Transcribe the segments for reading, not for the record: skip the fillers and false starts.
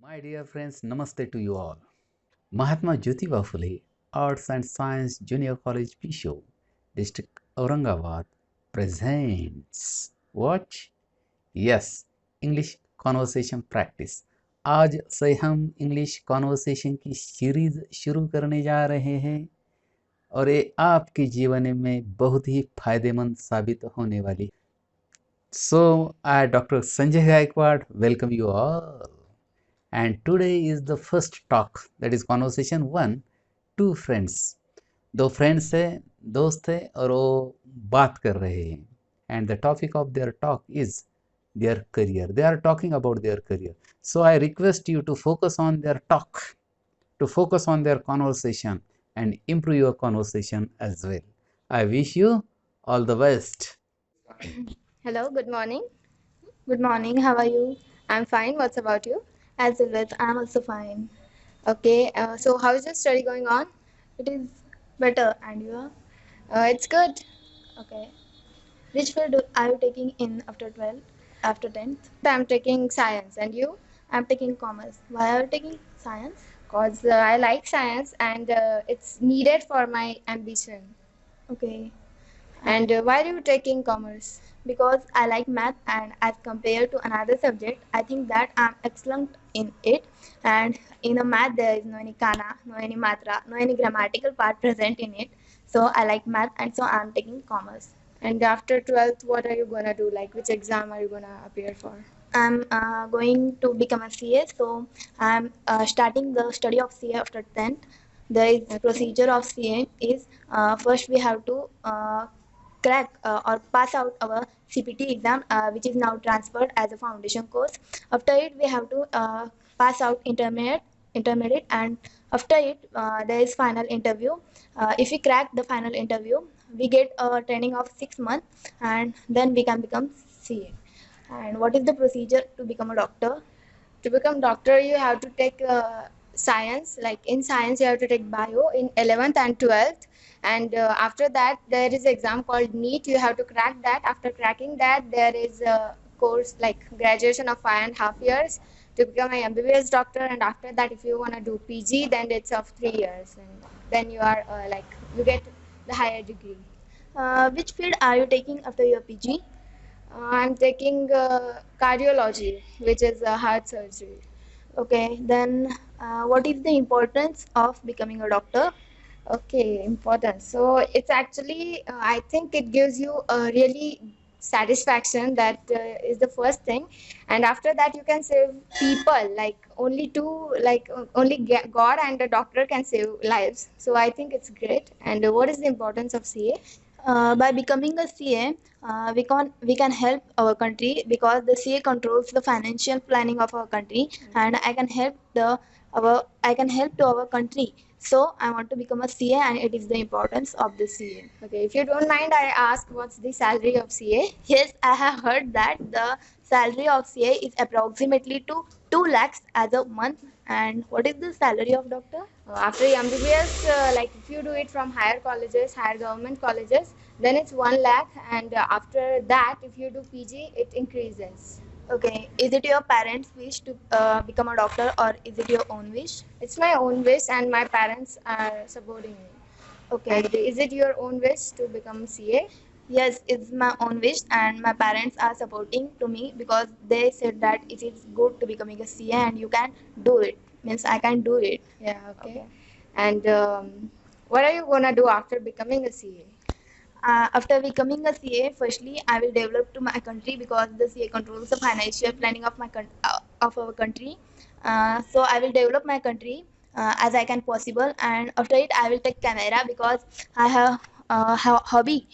My dear friends, Namaste to you all. Mahatma Jyotiba Phule Arts and Science Junior College Pisho, District Aurangabad presents what? Yes, English Conversation Practice. आज से हम English conversation की series शुरू करने जा रहे हैं और ये आपके जीवन में बहुत ही फायदेमंद साबित होने वाली। So, I, Dr. Sanjay Gaikwad, welcome you all. And today is the first talk, that is conversation one, two friends. दो फ्रेंड्स है, दोस्त है और वो बात कर रहे हैं. And the topic of their talk is their career. They are talking about their career. So I request you to focus on their talk, to focus on their conversation and improve your conversation as well. I wish you all the best. Hello, good morning. Good morning, how are you? I'm fine. What's about you? As always, I'm also fine. Okay, so how is your study going on? It is better, and you are? It's good. Okay. Which field are you taking in after 12th, after 10th? I'm taking science, and you? I'm taking commerce. Why are you taking science? Because I like science and it's needed for my ambition. Okay. And why are you taking commerce? Because I like math, and as compared to another subject, I think that I'm excellent in it. And in a math, there is no any kana, no any matra, no any grammatical part present in it. So I like math, and so I'm taking commerce. And after 12th, what are you gonna do? Like, which exam are you gonna appear for? I'm going to become a CA, so I'm starting the study of CA after 10th. The procedure of CA is first we have to crack or pass out our CPT exam, which is now transferred as a foundation course. After it, we have to pass out intermediate, and after it, there is final interview. If we crack the final interview, we get a training of 6 months, and then we can become CA. And what is the procedure to become a doctor? To become doctor, you have to take science. Like in science, you have to take bio in 11th and 12th, and after that there is exam called NEET. You have to crack that. After cracking that, there is a course like graduation of 5.5 years to become an MBBS doctor. And after that, if you want to do PG, then it's of 3 years, and then you are like you get the higher degree. Which field are you taking after your PG? I'm taking cardiology, which is heart surgery. Okay, then what is the importance of becoming a doctor? Okay, important. So it's actually, I think it gives you a really satisfaction. That is the first thing, and after that you can save people. Like only two, like only God and a doctor can save lives. So I think it's great. And what is the importance of CA? By becoming a CA, we can help our country, because the CA controls the financial planning of our country, and I can help to our country. So I want to become a CA, and it is the importance of the CA. Okay, if you don't mind, I ask what's the salary of CA? Yes, I have heard that the salary of CA is approximately to 2 lakhs as a month. And what is the salary of doctor? After MBBS, like if you do it from higher colleges, higher government colleges, then it's 1 lakh. And after that, if you do PG, it increases. Okay. Is it your parents' wish to become a doctor, or is it your own wish? It's my own wish, and my parents are supporting me. Okay. And is it your own wish to become CA? Yes, it's my own wish, and my parents are supporting to me, because they said that it is good to becoming a CA and you can do it. Means I can do it. Yeah, okay. And what are you gonna do after becoming a CA? After becoming a CA, firstly, I will develop to my country, because the CA controls the financial planning of of our country. So I will develop my country as I can possible, and after it, I will take camera, because I have hobby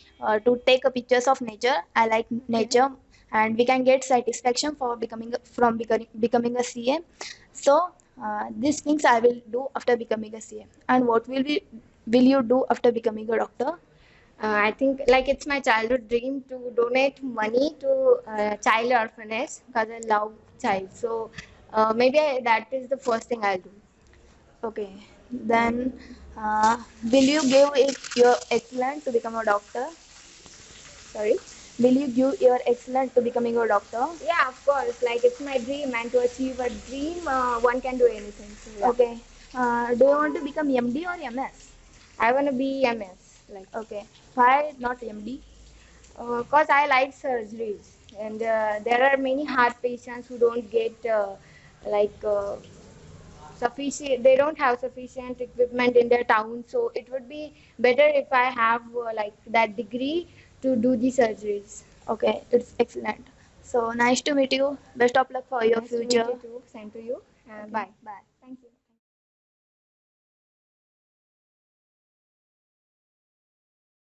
to take pictures of nature. I like nature, and we can get satisfaction for becoming a CA. So these things I will do after becoming a CA. And what will you do after becoming a doctor? I think like it's my childhood dream to donate money to child orphanage, because I love child. So maybe that is the first thing I'll do. Okay. Then will you give it your excellent to become a doctor? Sorry. Will you give your excellent to becoming a doctor? Yeah, of course. Like it's my dream, and to achieve a dream, one can do anything. So, yeah. Okay. Do you want to become MD or MS? I want to be MS. Like okay. Why not MD? Cause I like surgeries, and there are many heart patients who don't get like sufficient. They don't have sufficient equipment in their town, so it would be better if I have like that degree to do the surgeries. Okay, it's excellent. So nice to meet you. Best of luck for your Nice to meet future. you too. Same to you. And Okay, bye. bye.